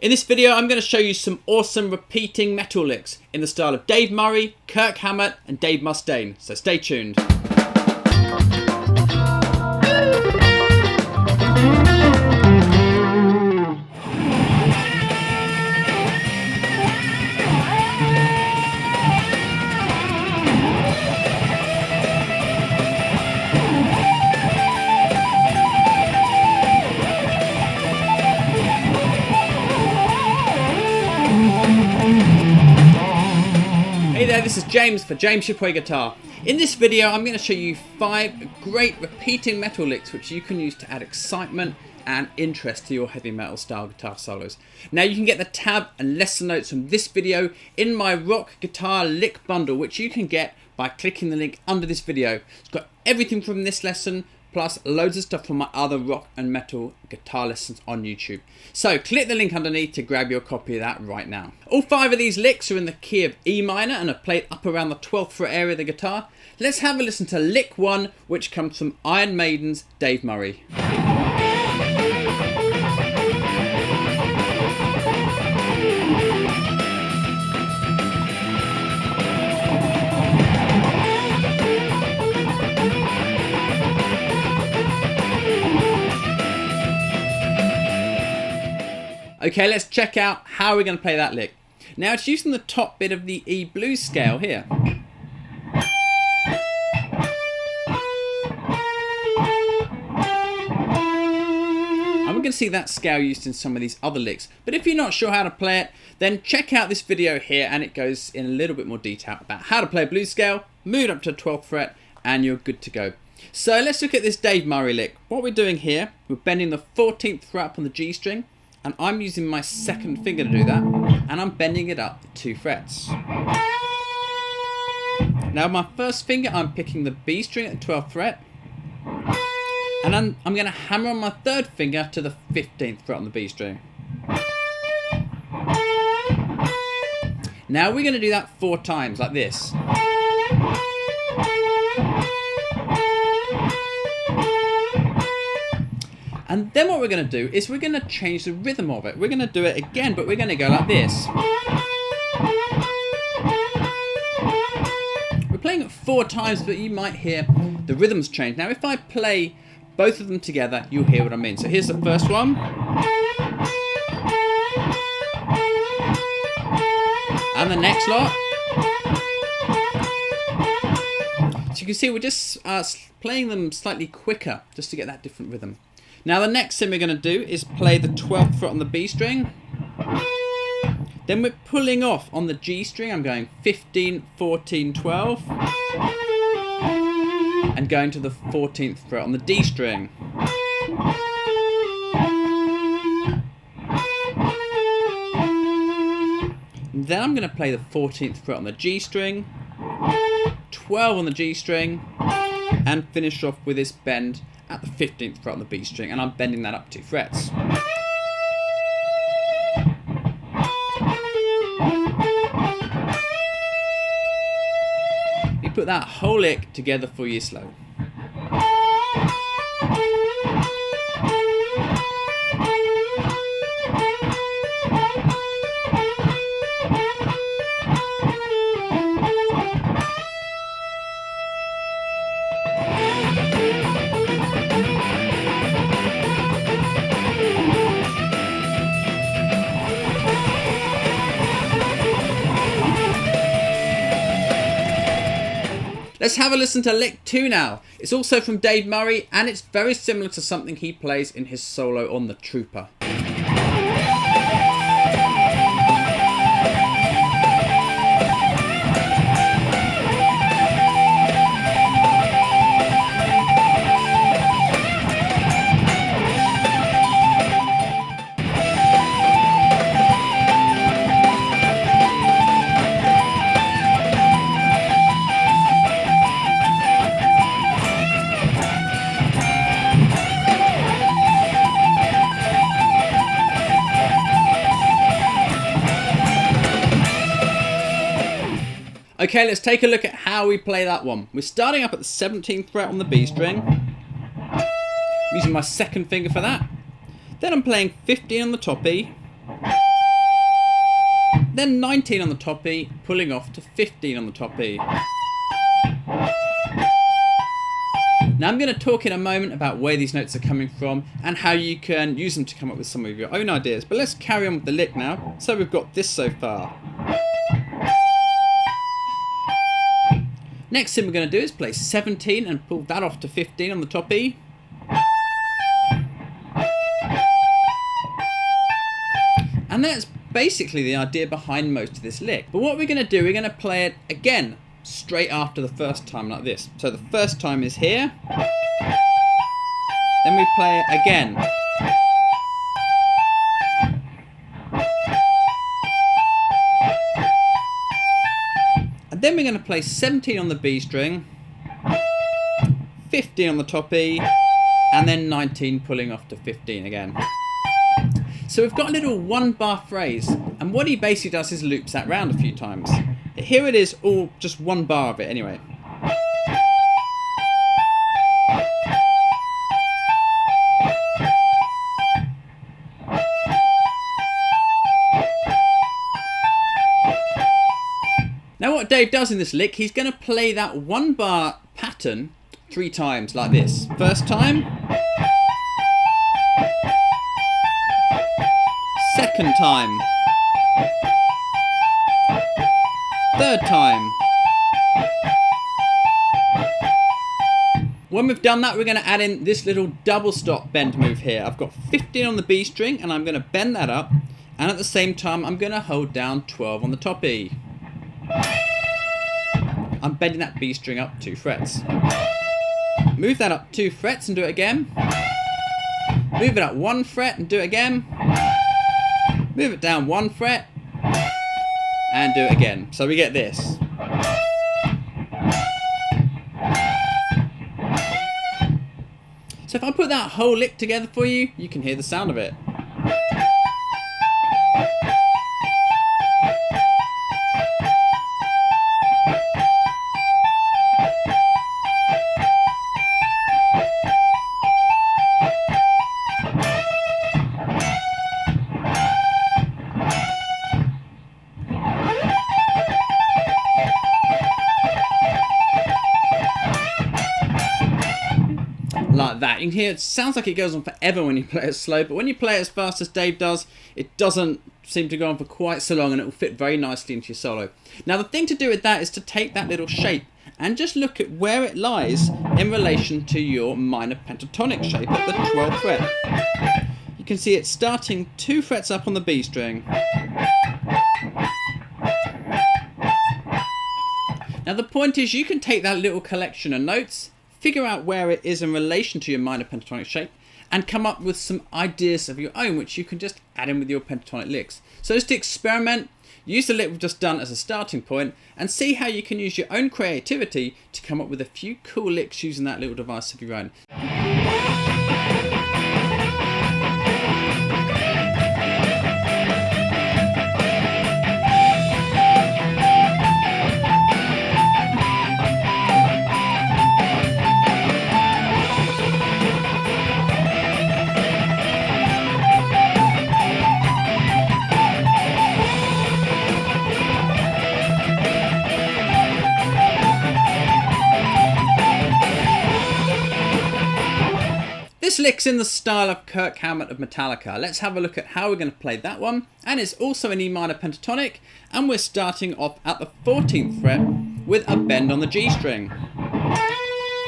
In this video I'm going to show you some awesome repeating metal licks in the style of Dave Murray, Kirk Hammett and Dave Mustaine, so stay tuned. Hey there, this is James for James Shipway Guitar. In this video I'm going to show you 5 great repeating metal licks which you can use to add excitement and interest to your heavy metal style guitar solos. Now you can get the tab and lesson notes from this video in my rock guitar lick bundle, which you can get by clicking the link under this video. It's got everything from this lesson plus loads of stuff from my other rock and metal guitar lessons on YouTube. So click the link underneath to grab your copy of that right now. All 5 of these licks are in the key of E minor and are played up around the 12th fret area of the guitar. Let's have a listen to lick 1, which comes from Iron Maiden's Dave Murray. Okay, let's check out how we're going to play that lick. Now it's using the top bit of the E blues scale here. And we're going to see that scale used in some of these other licks. But if you're not sure how to play it, then check out this video here and it goes in a little bit more detail about how to play a blues scale, move it up to the 12th fret, and you're good to go. So let's look at this Dave Murray lick. What we're doing here, we're bending the 14th fret up on the G string, and I'm using my second finger to do that, and I'm bending it up 2 frets. Now my first finger, I'm picking the B string at the 12th fret, and then I'm going to hammer on my third finger to the 15th fret on the B string. Now we're going to do that 4 times like this. And then what we're going to do is we're going to change the rhythm of it. We're going to do it again, but we're going to go like this. We're playing it 4 times, but you might hear the rhythms change. Now if I play both of them together, you'll hear what I mean. So here's the first one. And the next lot. So you can see we're just playing them slightly quicker, just to get that different rhythm. Now the next thing we're going to do is play the 12th fret on the B string. Then we're pulling off on the G string. I'm going 15, 14, 12. And going to the 14th fret on the D string. And then I'm going to play the 14th fret on the G string, 12 on the G string, and finish off with this bend at the 15th fret on the B string, and I'm bending that up 2 frets. We put that whole lick together for you slow. Let's have a listen to lick 2 now. It's also from Dave Murray and it's very similar to something he plays in his solo on the Trooper. Okay, let's take a look at how we play that one. We're starting up at the 17th fret on the B string. I'm using my second finger for that. Then I'm playing 15 on the top E, then 19 on the top E, pulling off to 15 on the top E. Now I'm going to talk in a moment about where these notes are coming from and how you can use them to come up with some of your own ideas. But let's carry on with the lick now. So we've got this so far. Next thing we're going to do is play 17 and pull that off to 15 on the top E. And that's basically the idea behind most of this lick. But what we're going to do, we're going to play it again straight after the first time like this. So the first time is here, then we play it again. And then we're going to play 17 on the B string, 15 on the top E, and then 19 pulling off to 15 again. So we've got a little 1 bar phrase, and what he basically does is loops that round a few times. Here it is, all just 1 bar of it anyway. Now what Dave does in this lick, he's going to play that 1 bar pattern 3 times like this. First time, second time, third time. When we've done that, we're going to add in this little double stop bend move here. I've got 15 on the B string and I'm going to bend that up, and at the same time I'm going to hold down 12 on the top E. I'm bending that B string up 2 frets. Move that up 2 frets and do it again. Move it up 1 fret and do it again. Move it down 1 fret and do it again. So we get this. So if I put that whole lick together for you, you can hear the sound of it. Like that. You can hear it sounds like it goes on forever when you play it slow, but when you play it as fast as Dave does, it doesn't seem to go on for quite so long, and it will fit very nicely into your solo. Now the thing to do with that is to take that little shape and just look at where it lies in relation to your minor pentatonic shape at the 12th fret. You can see it's starting 2 frets up on the B string. Now the point is, you can take that little collection of notes, figure out where it is in relation to your minor pentatonic shape, and come up with some ideas of your own, which you can just add in with your pentatonic licks. So just experiment, use the lick we've just done as a starting point, and see how you can use your own creativity to come up with a few cool licks using that little device of your own. This lick's in the style of Kirk Hammett of Metallica. Let's have a look at how we're going to play that one. And it's also an E minor pentatonic, and we're starting off at the 14th fret with a bend on the G string.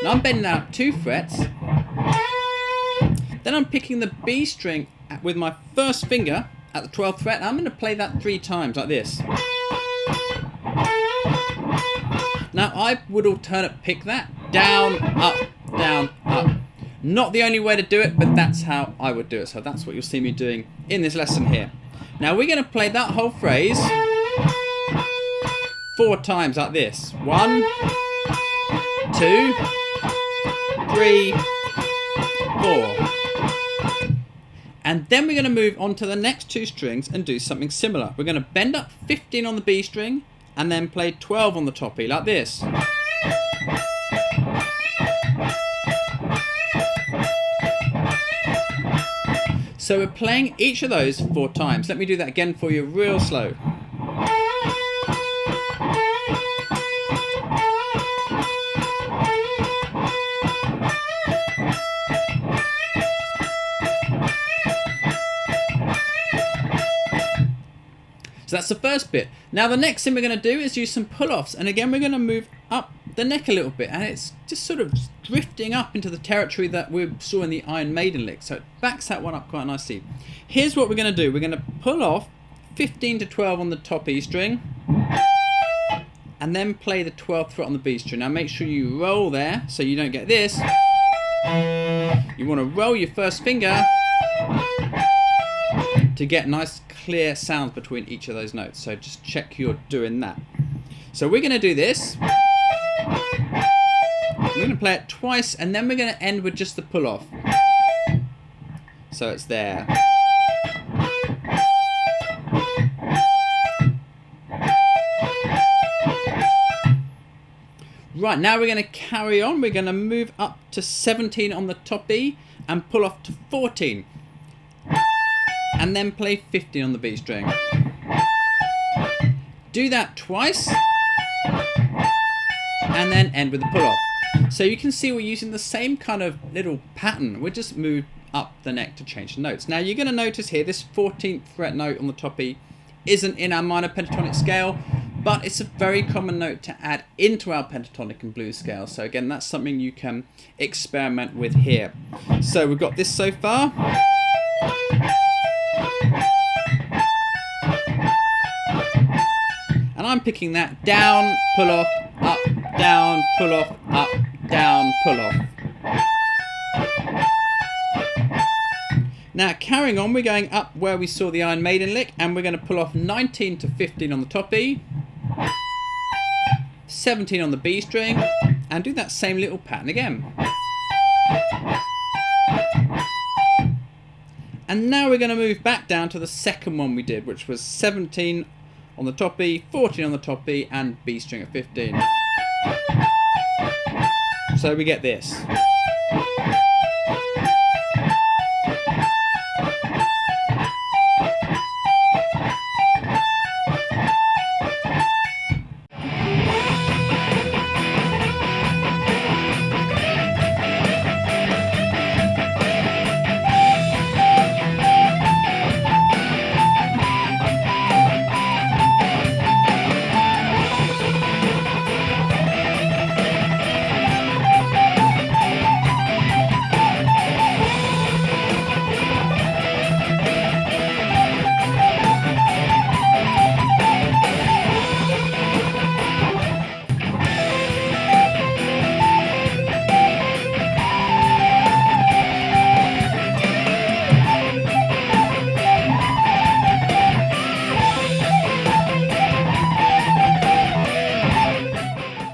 Now I'm bending that up 2 frets. Then I'm picking the B string with my first finger at the 12th fret, and I'm going to play that 3 times like this. Now I would alternate pick that down, up, down, up. Not the only way to do it, but that's how I would do it. So that's what you'll see me doing in this lesson here. Now we're going to play that whole phrase 4 times like this. 1, 2, 3, 4. And then we're going to move on to the next 2 strings and do something similar. We're going to bend up 15 on the B string and then play 12 on the top E like this. So we're playing each of those 4 times. Let me do that again for you real slow. So that's the first bit. Now the next thing we're going to do is use some pull-offs, and again we're going to move up the neck a little bit, and it's just sort of drifting up into the territory that we saw in the Iron Maiden lick, so it backs that one up quite nicely. Here's what we're going to do. We're going to pull off 15 to 12 on the top E string, and then play the 12th fret on the B string. Now make sure you roll there so you don't get this. You want to roll your first finger to get nice clear sounds between each of those notes. So just check you're doing that. So we're going to do this. We're going to play it twice, and then we're going to end with just the pull off. So it's there. Right, now we're going to carry on. We're going to move up to 17 on the top E and pull off to 14. And then play 15 on the B string. Do that twice. And then end with the pull off. So you can see we're using the same kind of little pattern. We're just moved up the neck to change the notes. Now you're going to notice here this 14th fret note on the top E isn't in our minor pentatonic scale, but it's a very common note to add into our pentatonic and blues scale. So again, that's something you can experiment with here. So we've got this so far. And I'm picking that down, pull off, up, down, pull off, up, down, pull off. Now carrying on, we're going up where we saw the Iron Maiden lick, and we're going to pull off 19 to 15 on the top E, 17 on the B string, and do that same little pattern again. And now we're going to move back down to the second one we did, which was 17 on the top E, 14 on the top E, and B string at 15. So we get this.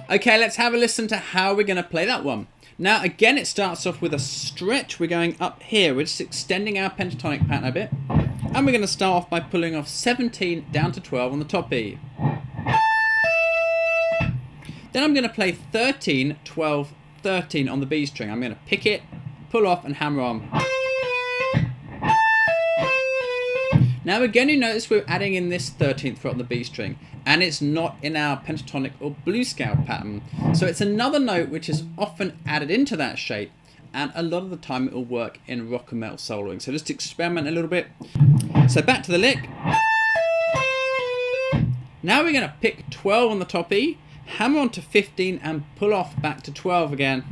Okay, let's have a listen to how we're going to play that one. Now, again, it starts off with a stretch. We're going up here. We're just extending our pentatonic pattern a bit. And we're going to start off by pulling off 17 down to 12 on the top E. Then I'm going to play 13, 12, 13 on the B string. I'm going to pick it, pull off, and hammer on. Now again, you notice we're adding in this 13th fret on the B string, and it's not in our pentatonic or blues scale pattern. So it's another note which is often added into that shape, and a lot of the time it will work in rock and metal soloing. So just experiment a little bit. So back to the lick. Now we're going to pick 12 on the top E, hammer on to 15, and pull off back to 12 again.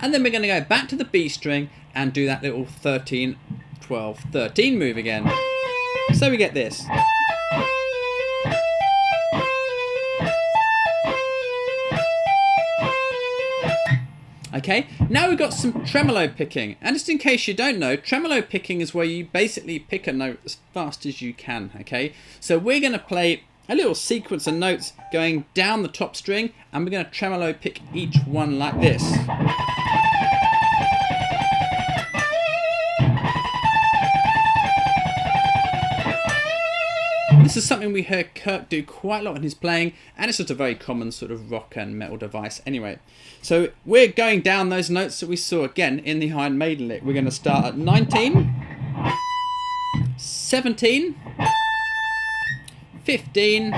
And then we're going to go back to the B string and do that little 13, 12, 13 move again. So we get this. Okay, now we've got some tremolo picking. And just in case you don't know, tremolo picking is where you basically pick a note as fast as you can, okay? So we're going to play a little sequence of notes going down the top string, and we're going to tremolo pick each one like this. This is something we heard Kirk do quite a lot in his playing, and it's just a very common sort of rock and metal device anyway. So we're going down those notes that we saw again in the Iron Maiden lick. We're going to start at 19, 17, 15,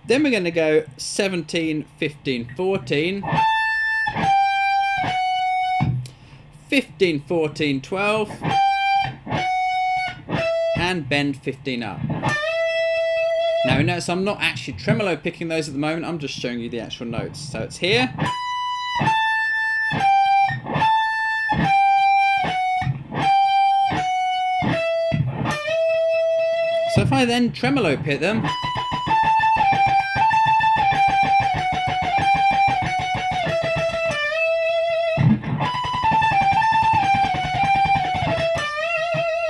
then we're going to go 17, 15, 14, 15, 14, 12, and bend 15 up. Now notice I'm not actually tremolo picking those at the moment, I'm just showing you the actual notes. So it's here. So if I then tremolo pick them,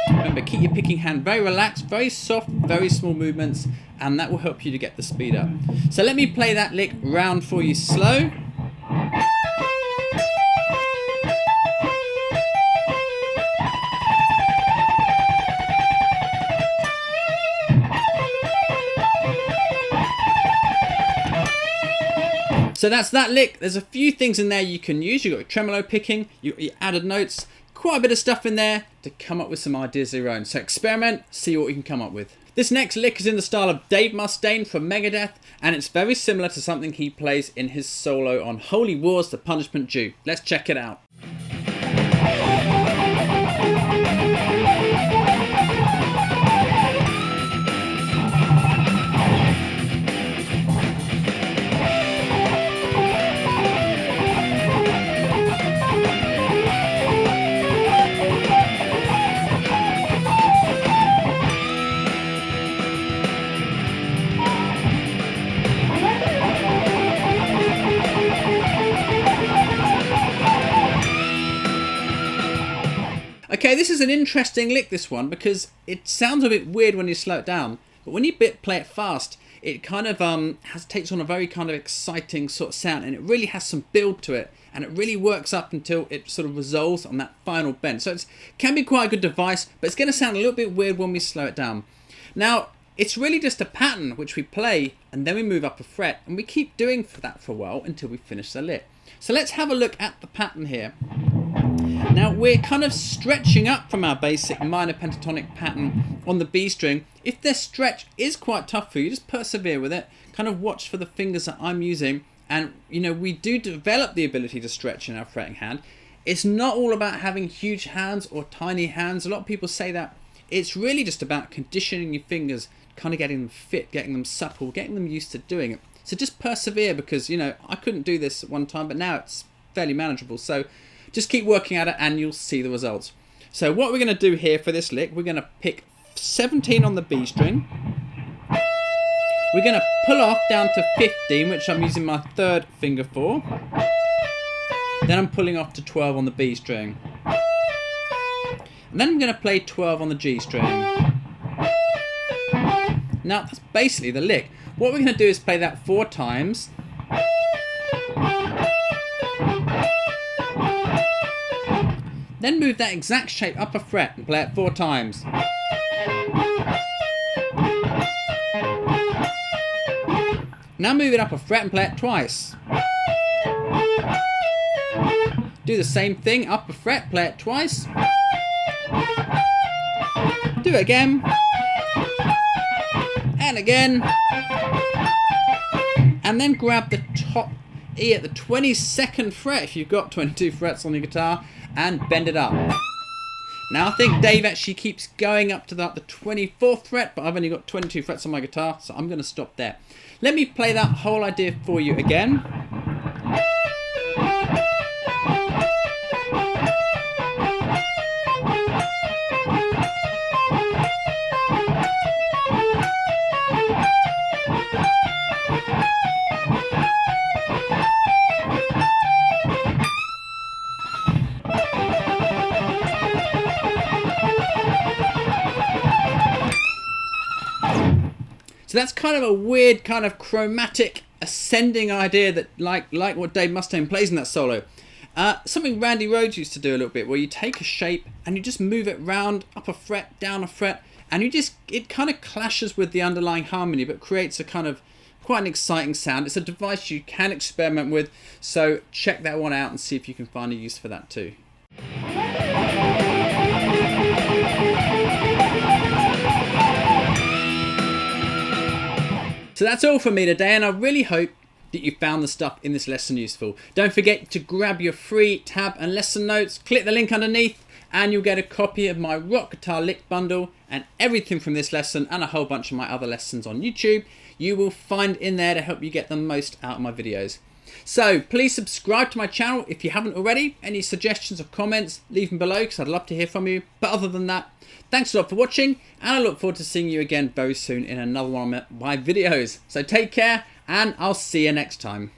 remember, keep your picking hand very relaxed, very soft, very small movements, and that will help you to get the speed up. So let me play that lick round for you slow. So that's that lick. There's a few things in there you can use. You've got your tremolo picking, your added notes, quite a bit of stuff in there to come up with some ideas of your own. So experiment, see what you can come up with. This next lick is in the style of Dave Mustaine from Megadeth, and it's very similar to something he plays in his solo on Holy War's The Punishment Due. Let's check it out. Okay, this is an interesting lick, this one, because it sounds a bit weird when you slow it down, but when you play it fast, it kind of takes on a very kind of exciting sort of sound, and it really has some build to it, and it really works up until it sort of resolves on that final bend. So it can be quite a good device, but it's going to sound a little bit weird when we slow it down. Now, it's really just a pattern which we play, and then we move up a fret, and we keep doing that for a while until we finish the lick. So let's have a look at the pattern here. Now we're kind of stretching up from our basic minor pentatonic pattern on the B string. If this stretch is quite tough for you, just persevere with it. Kind of watch for the fingers that I'm using, and you know, we do develop the ability to stretch in our fretting hand. It's not all about having huge hands or tiny hands. A lot of people say that. It's really just about conditioning your fingers, kind of getting them fit, getting them supple, getting them used to doing it. So just persevere, because you know, I couldn't do this at one time, but now it's fairly manageable. So just keep working at it and you'll see the results. So what we're going to do here for this lick, we're going to pick 17 on the B string. We're going to pull off down to 15, which I'm using my third finger for. Then I'm pulling off to 12 on the B string. And then I'm going to play 12 on the G string. Now that's basically the lick. What we're going to do is play that 4 times. Then move that exact shape up a fret and play it 4 times. Now move it up a fret and play it twice. Do the same thing, up a fret, play it twice. Do it again. And again. And then grab the top E at the 22nd fret, if you've got 22 frets on your guitar, and bend it up. Now I think Dave actually keeps going up to the 24th fret, but I've only got 22 frets on my guitar, so I'm going to stop there. Let me play that whole idea for you again. So that's kind of a weird kind of chromatic ascending idea that like what Dave Mustaine plays in that solo. Something Randy Rhoads used to do a little bit, where you take a shape and you just move it round, up a fret, down a fret, and it kind of clashes with the underlying harmony, but creates a kind of quite an exciting sound. It's a device you can experiment with, so check that one out and see if you can find a use for that too. So that's all for me today, and I really hope that you found the stuff in this lesson useful. Don't forget to grab your free tab and lesson notes, click the link underneath, and you'll get a copy of my rock guitar lick bundle and everything from this lesson and a whole bunch of my other lessons on YouTube you will find in there to help you get the most out of my videos. So please subscribe to my channel if you haven't already. Any suggestions or comments, leave them below because I'd love to hear from you. But other than that, thanks a lot for watching, and I look forward to seeing you again very soon in another one of my videos. So take care, and I'll see you next time.